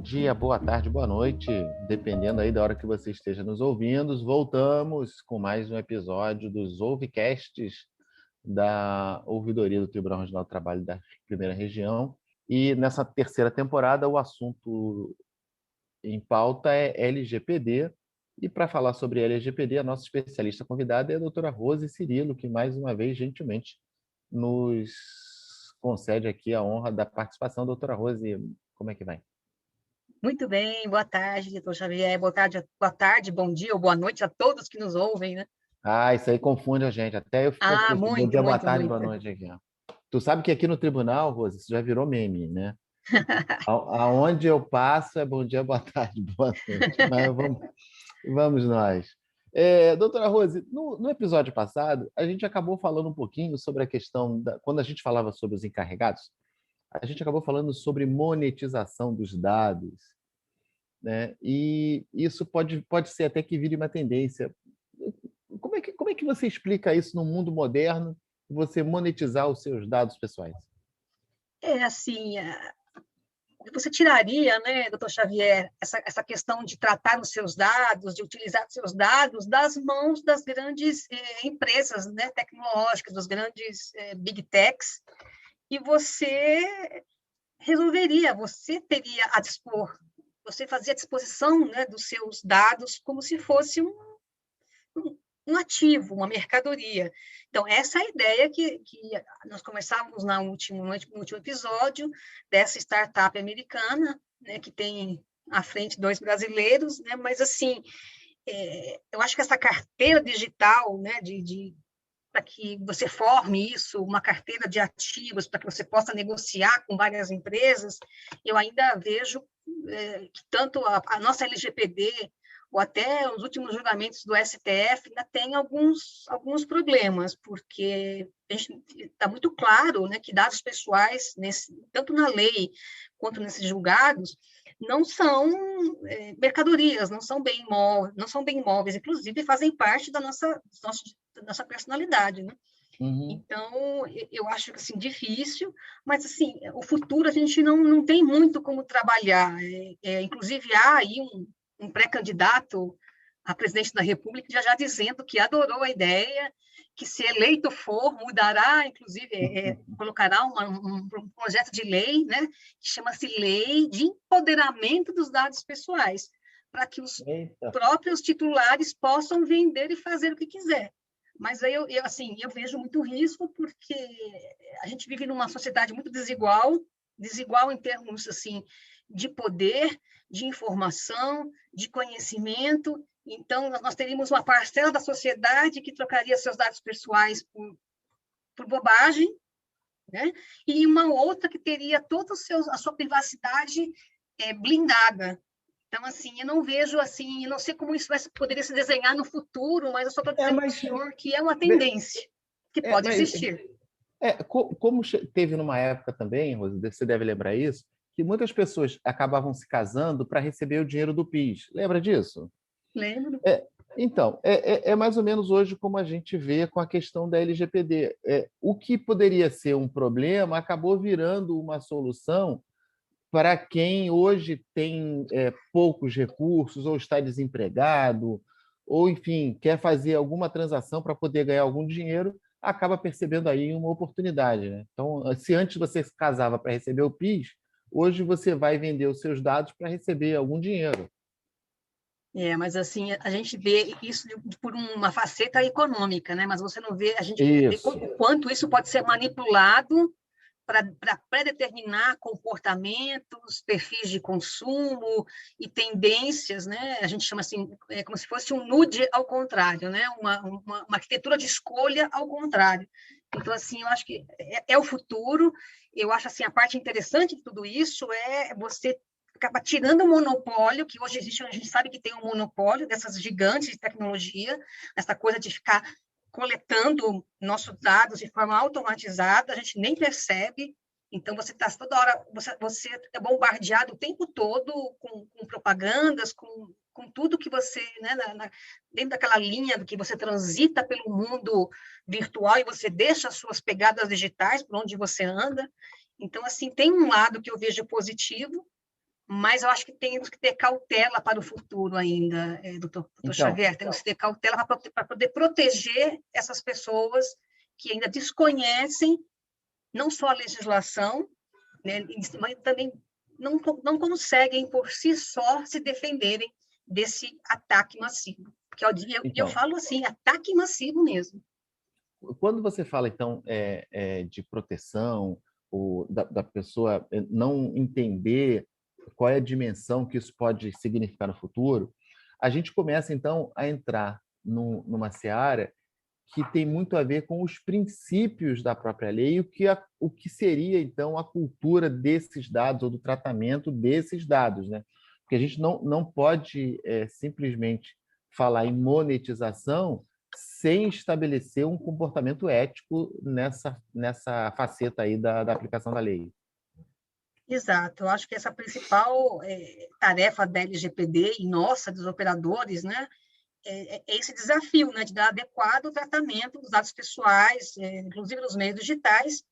dia, boa tarde, boa noite, dependendo aí da hora que você esteja nos ouvindo. Voltamos com mais um episódio dos Ouvicasts da Ouvidoria do Tribunal Regional do Trabalho da Primeira Região. E nessa terceira temporada, o assunto em pauta é LGPD. E para falar sobre LGPD, a nossa especialista convidada é a doutora Rose Cirilo, que mais uma vez, gentilmente, nos concede aqui a honra da participação. Doutora Rose, como é que vai? Muito bem, boa tarde, doutor Xavier, boa tarde, bom dia ou boa noite a todos que nos ouvem, né? Isso aí confunde a gente. Até eu fico assim, bom Muito, dia, boa muito, tarde, boa muito. noite aqui. Ó. Tu sabe que aqui no tribunal, Rose, isso já virou meme, né? Aonde eu passo é bom dia, boa tarde, boa noite. Mas vamos nós. Doutora Rose, no episódio passado, a gente acabou falando um pouquinho sobre a questão, quando a gente falava sobre os encarregados, a gente acabou falando sobre monetização dos dados, né? E isso pode ser até que vire uma tendência. Como é que você explica isso no mundo moderno, você monetizar os seus dados pessoais? Assim, você tiraria, né, doutor Xavier, essa questão de tratar os seus dados, de utilizar os seus dados das mãos das grandes empresas, né, tecnológicas, dos grandes big techs, e você resolveria, você teria a dispor, você fazia a disposição, né, dos seus dados como se fosse um ativo, uma mercadoria. Então, essa é a ideia que nós começávamos no último episódio dessa startup americana, né, que tem à frente 2 brasileiros, né, mas, assim, eu acho que essa carteira digital, né, para que você forme isso, uma carteira de ativos, para que você possa negociar com várias empresas, eu ainda vejo que tanto a nossa LGPD ou até os últimos julgamentos do STF ainda tem alguns problemas, porque está muito claro, né, que dados pessoais, tanto na lei quanto nesses julgados, não são mercadorias, não são bem imóveis, inclusive fazem parte da nossa personalidade, né? Uhum. Então, eu acho que, assim, difícil, mas, assim, o futuro a gente não tem muito como trabalhar. Inclusive, há aí um pré-candidato a presidente da República já dizendo que adorou a ideia, que se eleito for, mudará, inclusive, colocará um projeto de lei, né, que chama-se Lei de Empoderamento dos Dados Pessoais, para que os próprios titulares possam vender e fazer o que quiser. Mas aí assim, eu vejo muito risco, porque a gente vive numa sociedade muito desigual em termos, assim, de poder, de informação, de conhecimento. Então, nós teríamos uma parcela da sociedade que trocaria seus dados pessoais por bobagem, né? E uma outra que teria toda a sua privacidade blindada. Então, assim, eu não vejo, assim, eu não sei como isso poderia se desenhar no futuro, mas eu só estou dizendo para o senhor que é uma tendência que pode existir. Como teve numa época também, Rose, você deve lembrar isso, que muitas pessoas acabavam se casando para receber o dinheiro do PIS. Lembra disso? Lembro. Então, é mais ou menos hoje como a gente vê com a questão da LGPD. O que poderia ser um problema acabou virando uma solução para quem hoje tem poucos recursos, ou está desempregado, ou, enfim, quer fazer alguma transação para poder ganhar algum dinheiro, acaba percebendo aí uma oportunidade, né? Então, se antes você se casava para receber o PIS, hoje você vai vender os seus dados para receber algum dinheiro. Mas assim, a gente vê isso por uma faceta econômica, né? Mas você não vê, a gente vê Isso. o quanto isso pode ser manipulado para predeterminar comportamentos, perfis de consumo e tendências, né? A gente chama assim, como se fosse um nude ao contrário, né? Uma arquitetura de escolha ao contrário. Então, assim, eu acho que é o futuro. Eu acho, assim, a parte interessante de tudo isso é você acaba tirando o monopólio, que hoje existe, a gente sabe que tem um monopólio dessas gigantes de tecnologia, essa coisa de ficar coletando nossos dados de forma automatizada, a gente nem percebe. Então, você está toda hora, você é bombardeado o tempo todo com propagandas, com tudo que você, né, dentro daquela linha do que você transita pelo mundo virtual e você deixa as suas pegadas digitais por onde você anda. Então, assim, tem um lado que eu vejo positivo, mas eu acho que temos que ter cautela para o futuro ainda, doutor Então, Xavier, temos que ter cautela para poder proteger essas pessoas que ainda desconhecem não só a legislação, né, mas também não conseguem por si só se defenderem desse ataque massivo. Porque eu então, falo assim, ataque massivo mesmo. quando você fala, então, de proteção, da pessoa não entender qual é a dimensão que isso pode significar no futuro, a gente começa, então, a entrar numa seara que tem muito a ver com os princípios da própria lei e o que seria, então, a cultura desses dados ou do tratamento desses dados, né? Porque a gente não pode simplesmente falar em monetização sem estabelecer um comportamento ético nessa faceta aí da aplicação da lei. Exato, eu acho que essa principal tarefa da LGPD e nossa, dos operadores, né, é esse desafio, né, de dar adequado tratamento dos dados pessoais, inclusive nos meios digitais,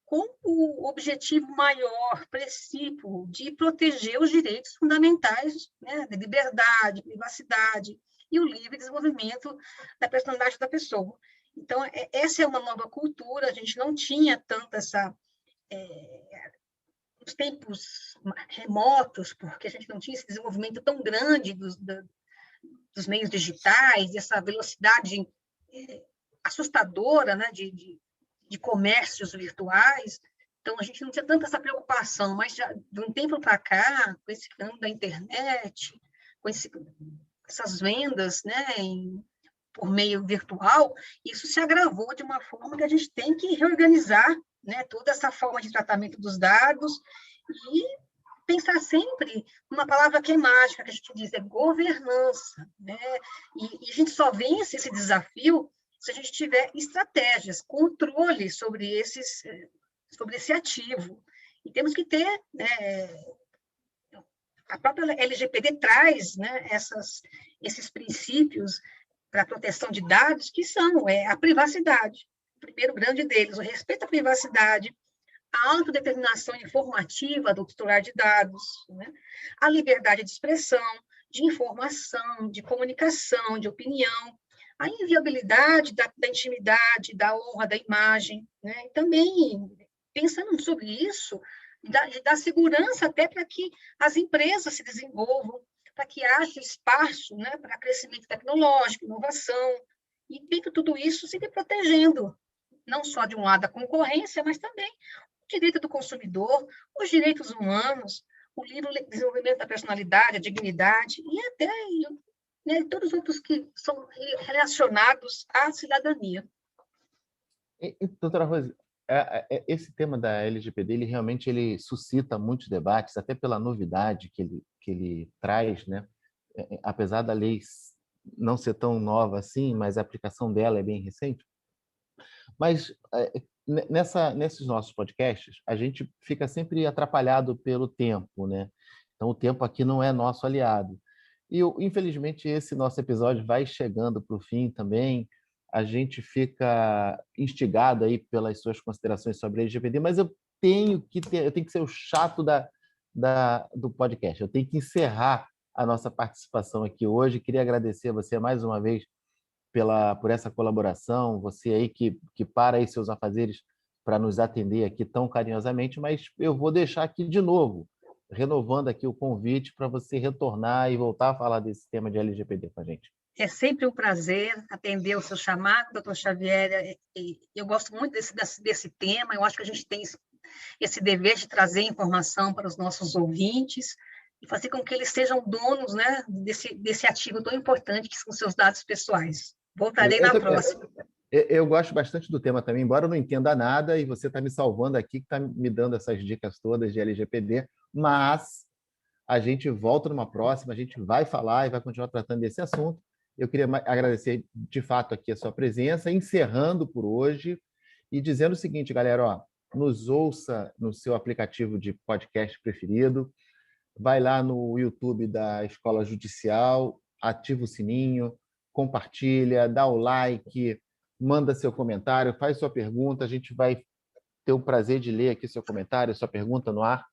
com o objetivo maior, princípio, de proteger os direitos fundamentais, né, de liberdade, privacidade e o livre desenvolvimento da personalidade da pessoa. Então, essa é uma nova cultura, a gente não tinha tanto essa... nos tempos remotos, porque a gente não tinha esse desenvolvimento tão grande dos meios digitais, essa velocidade assustadora, né, de comércios virtuais. Então, a gente não tinha tanta essa preocupação, mas já, de um tempo para cá, com esse campo da internet, com essas vendas, né, por meio virtual, isso se agravou de uma forma que a gente tem que reorganizar, né, toda essa forma de tratamento dos dados e pensar sempre numa palavra que é mágica, que a gente diz, é governança, né? E a gente só vence esse desafio se a gente tiver estratégias, controle sobre esse ativo. E temos que ter, né, a própria LGPD traz, né, esses princípios para a proteção de dados, que são a privacidade. O primeiro grande deles, o respeito à privacidade, a autodeterminação informativa do titular de dados, né? A liberdade de expressão, de informação, de comunicação, de opinião, a inviolabilidade da intimidade, da honra, da imagem, né? E também, pensando sobre isso, de dar segurança até para que as empresas se desenvolvam, para que haja espaço, né, para crescimento tecnológico, inovação, e dentro de tudo isso, se protegendo, não só de um lado da concorrência, mas também o direito do consumidor, os direitos humanos, o livre desenvolvimento da personalidade, a dignidade, e até né, todos os outros que são relacionados à cidadania. Doutora Rose, esse tema da LGPD, ele suscita muitos debates, até pela novidade que ele traz, né? Apesar da lei não ser tão nova assim, mas a aplicação dela é bem recente. Mas nesses nossos podcasts, a gente fica sempre atrapalhado pelo tempo, né? Então, o tempo aqui não é nosso aliado. E, infelizmente, esse nosso episódio vai chegando para o fim também. A gente fica instigado aí pelas suas considerações sobre a LGBT, mas eu tenho que ser o chato do podcast. Eu tenho que encerrar a nossa participação aqui hoje. Queria agradecer a você mais uma vez por essa colaboração, você aí que para aí seus afazeres para nos atender aqui tão carinhosamente, mas eu vou deixar aqui de novo, renovando aqui o convite para você retornar e voltar a falar desse tema de LGPD com a gente. É sempre um prazer atender o seu chamado, doutor Xavier. Eu gosto muito desse tema, eu acho que a gente tem esse dever de trazer informação para os nossos ouvintes e fazer com que eles sejam donos, né, desse ativo tão importante que são seus dados pessoais. Voltarei na próxima. Eu gosto bastante do tema também, embora eu não entenda nada, e você está me salvando aqui, que está me dando essas dicas todas de LGPD, mas a gente volta numa próxima, a gente vai falar e vai continuar tratando desse assunto. Eu queria agradecer, de fato, aqui a sua presença, encerrando por hoje e dizendo o seguinte, galera, ó, nos ouça no seu aplicativo de podcast preferido, vai lá no YouTube da Escola Judicial, ativa o sininho, compartilha, dá o like, manda seu comentário, faz sua pergunta, a gente vai ter o prazer de ler aqui seu comentário, sua pergunta no ar.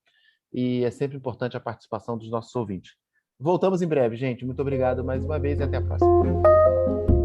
e é sempre importante a participação dos nossos ouvintes. Voltamos em breve, gente. Muito obrigado mais uma vez e até a próxima.